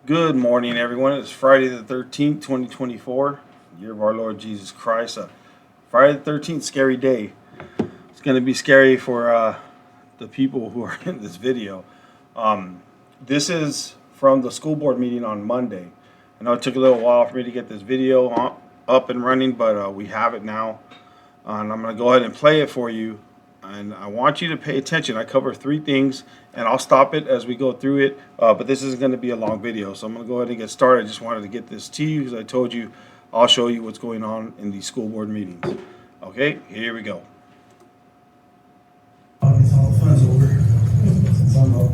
Good morning, everyone. It's Friday the 13th, 2024, year of our Lord Jesus Christ. Friday the 13th, scary day. It's going to be scary for the people who are in this video. This is from the school board meeting on Monday. I know it took a little while for me to get this video up and running, but we have it now. And I'm going to go ahead and play it for you. And I want you to pay attention. I cover three things, and I'll stop it as we go through it. But this isn't going to be a long video, so I'm going to go ahead and get started. I just wanted to get this to you because I told you I'll show you what's going on in these school board meetings. Okay, here we go. It's all the fun's over. Since I'm up.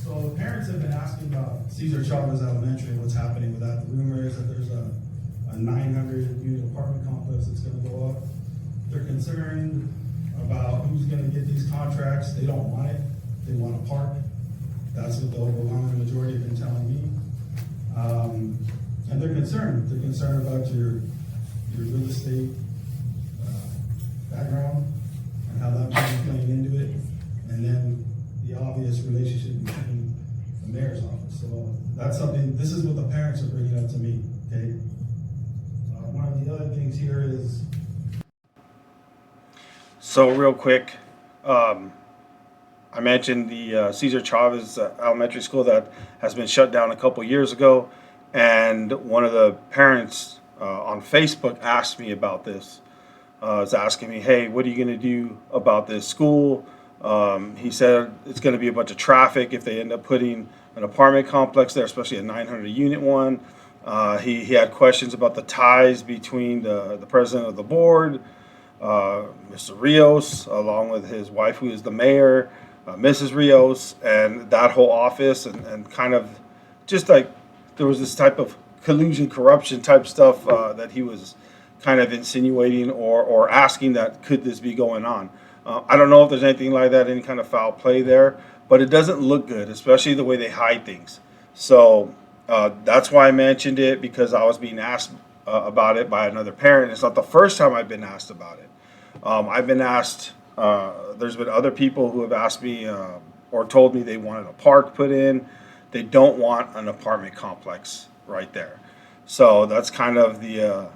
So the parents have been asking about Cesar Chavez Elementary and what's happening with that. The rumor is that there's a 900 unit apartment complex that's going to go up. They're concerned about who's going to get these contracts. They don't want it. They want a park. That's what the overwhelming majority have been telling me. And they're concerned. They're concerned about your real estate background and how that might be playing into it, and then the obvious relationship between the mayor's office. So that's something. This is what the parents are bringing up to me. Okay. One of the other things here is. So real quick, I mentioned the Cesar Chavez Elementary School that has been shut down a couple years ago, and one of the parents on Facebook asked me about this. Was asking me, hey, what are you going to do about this school? He said it's going to be a bunch of traffic if they end up putting an apartment complex there, especially a 900 unit one. He had questions about the ties between the president of the board, Mr. Rios, along with his wife, who is the mayor, Mrs. Rios, and that whole office, and kind of just like there was this type of collusion, corruption type stuff that he was kind of insinuating or asking that could this be going on. I don't know if there's anything like that, any kind of foul play there, but it doesn't look good, especially the way they hide things. So that's why I mentioned it, because I was being asked about it by another parent. It's not the first time I've been asked about it. I've been asked, there's been other people who have asked me or told me they wanted a park put in. They don't want an apartment complex right there. So that's kind of the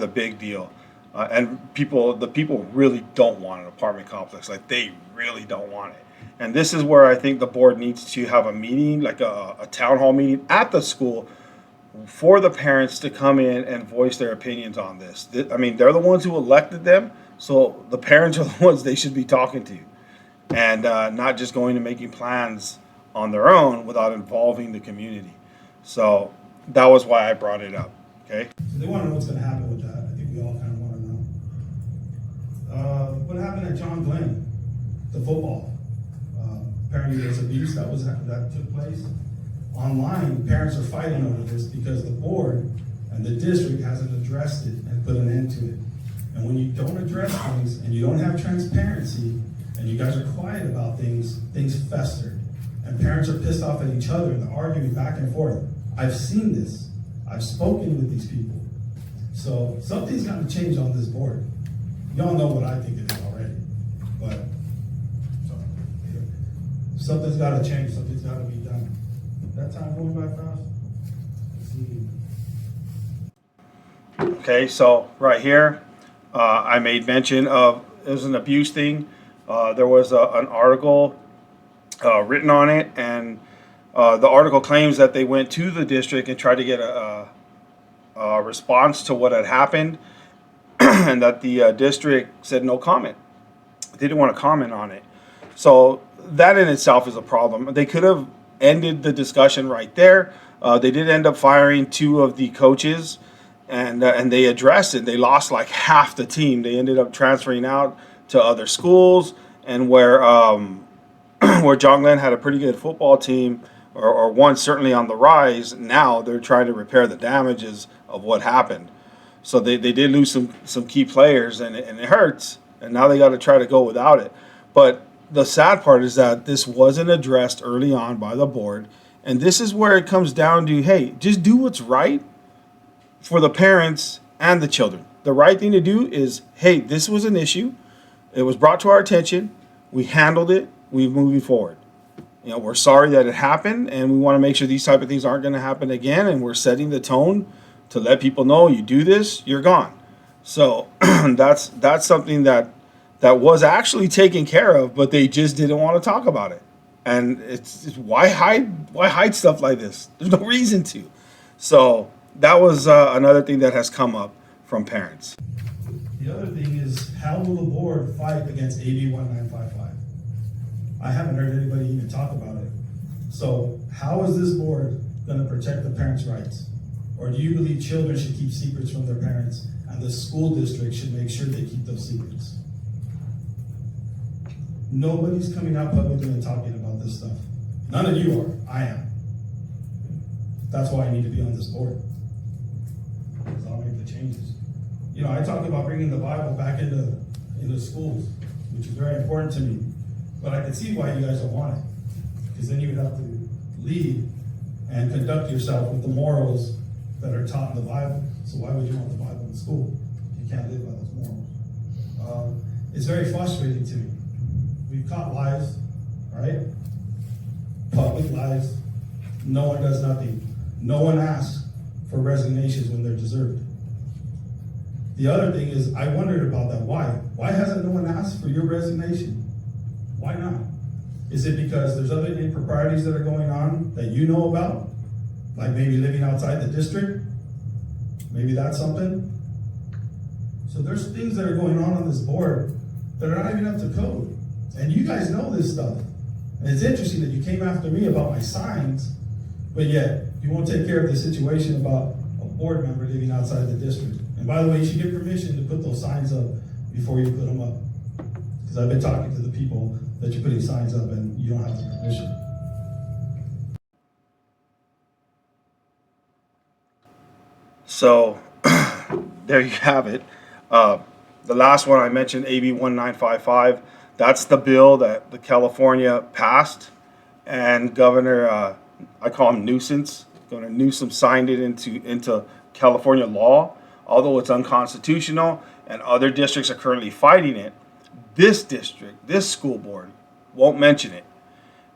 big deal. And the people really don't want an apartment complex. Like, they really don't want it. And this is where I think the board needs to have a meeting, like a town hall meeting at the school, for the parents to come in and voice their opinions on this. I mean, they're the ones who elected them, so the parents are the ones they should be talking to, and not just going and making plans on their own without involving the community. So that was why I brought it up. Okay. So they want to know what's going to happen with that. I think we all kind of want to know. What happened at John Glenn, the football? Apparently there's abuse that took place. Online, parents are fighting over this because the board and the district hasn't addressed it and put an end to it. And when you don't address things and you don't have transparency and you guys are quiet about things, things fester. And parents are pissed off at each other and they're arguing back and forth. I've seen this. I've spoken with these people. So something's got to change on this board. Y'all know what I think it is already. But something's got to change. Something's got to be done. That time going by fast. Okay, so right here, I made mention of, it was an abuse thing. There was an article written on it, and the article claims that they went to the district and tried to get a response to what had happened, and that the district said no comment. They didn't want to comment on it. So that in itself is a problem. They could have ended the discussion right there. They did end up firing two of the coaches, and they addressed it. They lost like half the team. They ended up transferring out to other schools, and where where John Glenn had a pretty good football team, or one certainly on the rise. Now they're trying to repair the damages of what happened. So they did lose some key players, and it hurts. And now they got to try to go without it. But the sad part is that this wasn't addressed early on by the board. And this is where it comes down to, hey, just do what's right for the parents and the children. The right thing to do is, hey, this was an issue. It was brought to our attention. We handled it. We're moving forward. we're sorry that it happened, and we want to make sure these type of things aren't going to happen again. And we're setting the tone to let people know, you do this, you're gone. So that's something that was actually taken care of, but they just didn't want to talk about it. And it's why hide stuff like this? There's no reason to. So that was another thing that has come up from parents. The other thing is, how will the board fight against AB 1955? I haven't heard anybody even talk about it. So how is this board going to protect the parents' rights? Or do you believe children should keep secrets from their parents and the school district should make sure they keep those secrets? Nobody's coming out publicly and talking about this stuff. None of you are. I am. That's why I need to be on this board. Because I'll make the changes. I talk about bringing the Bible back into schools, which is very important to me. But I can see why you guys don't want it. Because then you would have to lead and conduct yourself with the morals that are taught in the Bible. So why would you want the Bible in school? You can't live by those morals. It's very frustrating to me. We've caught lies, right? Public lies. No one does nothing. No one asks for resignations when they're deserved. The other thing is, I wondered about that. Why? Why hasn't no one asked for your resignation? Why not? Is it because there's other improprieties that are going on that you know about? Like maybe living outside the district? Maybe that's something? So there's things that are going on this board that are not even up to code. And you guys know this stuff. And it's interesting that you came after me about my signs, but yet you won't take care of the situation about a board member living outside the district. And by the way, you should get permission to put those signs up before you put them up. Because I've been talking to the people that you're putting signs up and you don't have the permission. So there you have it. The last one I mentioned, AB 1955, that's the bill that the California passed, and Governor, I call him Nuisance, Governor Newsom signed it into California law, although it's unconstitutional and other districts are currently fighting it. This district, this school board, won't mention it.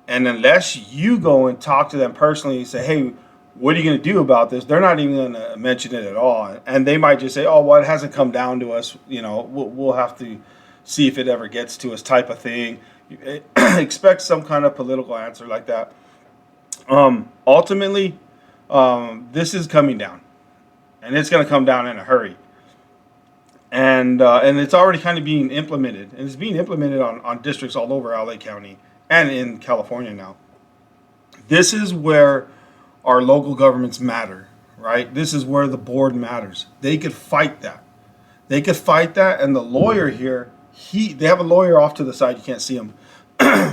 And unless you go and talk to them personally and say, hey, what are you going to do about this? They're not even going to mention it at all. And they might just say, oh, well, it hasn't come down to us. We'll have to see if it ever gets to us type of thing. Expect some kind of political answer like that. Ultimately, this is coming down. And it's going to come down in a hurry. And it's already kind of being implemented. And it's being implemented on districts all over LA County and in California now. This is where our local governments matter, right? This is where the board matters. They could fight that. And the lawyer here, they have a lawyer off to the side. You can't see him.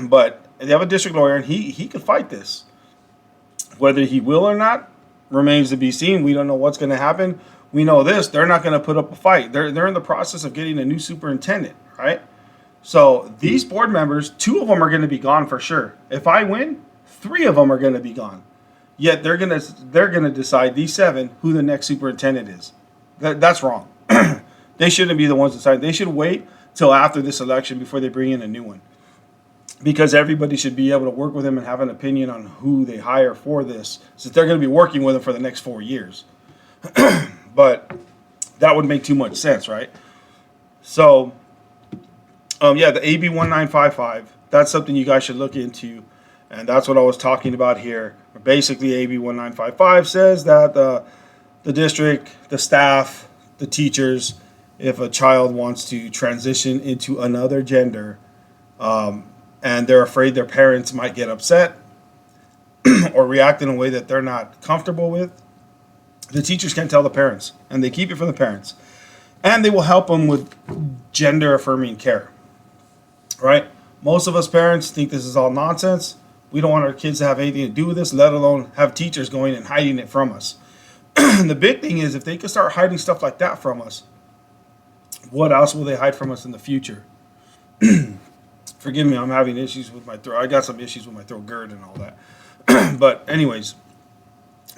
But they have a district lawyer, and he could fight this. Whether he will or not remains to be seen. We don't know what's going to happen. We know this, they're not going to put up a fight. They're in the process of getting a new superintendent, right? So these board members, 2 of them are going to be gone for sure. If I win, 3 of them are going to be gone. Yet they're gonna decide, these 7, who the next superintendent is. That's wrong. They shouldn't be the ones deciding. They should wait till after this election before they bring in a new one. Because everybody should be able to work with them and have an opinion on who they hire for this, since they're going to be working with them for the next 4 years. But that would make too much sense, right? So, the AB 1955, that's something you guys should look into. And that's what I was talking about here. Basically, AB 1955 says that the district, the staff, the teachers, if a child wants to transition into another gender, and they're afraid their parents might get upset or react in a way that they're not comfortable with, the teachers can tell the parents, and they keep it from the parents. And they will help them with gender-affirming care, right? Most of us parents think this is all nonsense. We don't want our kids to have anything to do with this, let alone have teachers going and hiding it from us. And the big thing is, if they could start hiding stuff like that from us, what else will they hide from us in the future? Forgive me, I'm having issues with my throat. I got some issues with my throat, GERD and all that. But anyways,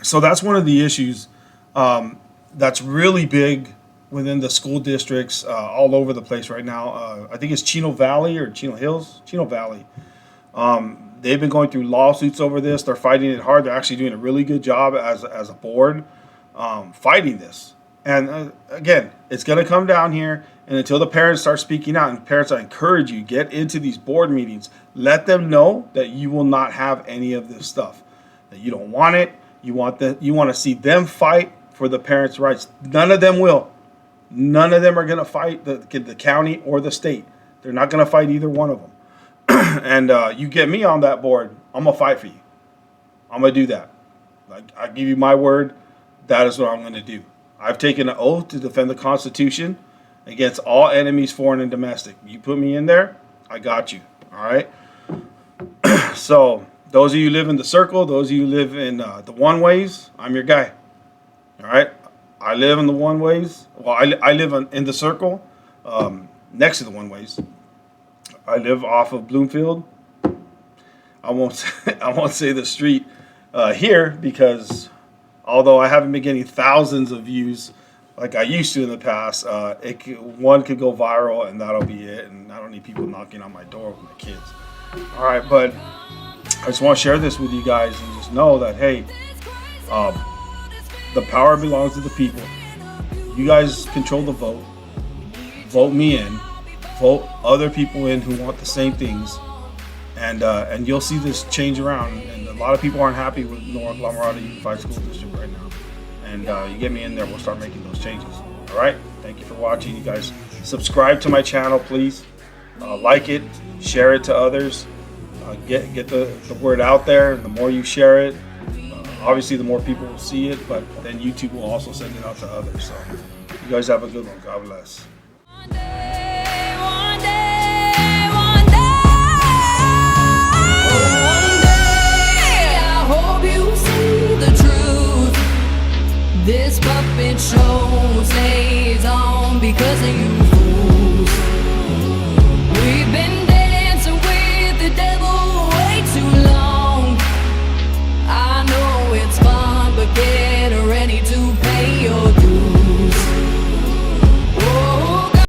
so that's one of the issues that's really big within the school districts all over the place right now. I think it's Chino Valley or Chino Hills? Chino Valley. They've been going through lawsuits over this. They're fighting it hard. They're actually doing a really good job as a board fighting this. And again, it's going to come down here. And until the parents start speaking out, and parents, I encourage you, get into these board meetings. Let them know that you will not have any of this stuff. That you don't want it. You want to see them fight for the parents' rights. None of them will. None of them are going to fight the county or the state. They're not going to fight either one of them. And you get me on that board, I'm going to fight for you. I'm going to do that. I give you my word. That is what I'm going to do. I've taken an oath to defend the Constitution against all enemies, foreign and domestic. You put me in there, I got you. All right? So those of you who live in the circle, those of you who live in the one ways, I'm your guy. All right? I live in the one ways. Well, I live in the circle next to the one ways. I live off of Bloomfield. I won't say the street here, because although I haven't been getting thousands of views like I used to in the past, one could go viral and that'll be it. And I don't need people knocking on my door with my kids. All right, but I just want to share this with you guys and just know that, hey, the power belongs to the people. You guys control the vote. Vote me in. Vote other people in who want the same things, and you'll see this change around. And a lot of people aren't happy with North La Mirada Unified School District right now. And you get me in there, we'll start making those changes. All right. Thank you for watching. You guys subscribe to my channel, please. Like it, share it to others. Get the word out there. And the more you share it, obviously the more people will see it. But then YouTube will also send it out to others. So you guys have a good one. God bless. This puppet show stays on because of you.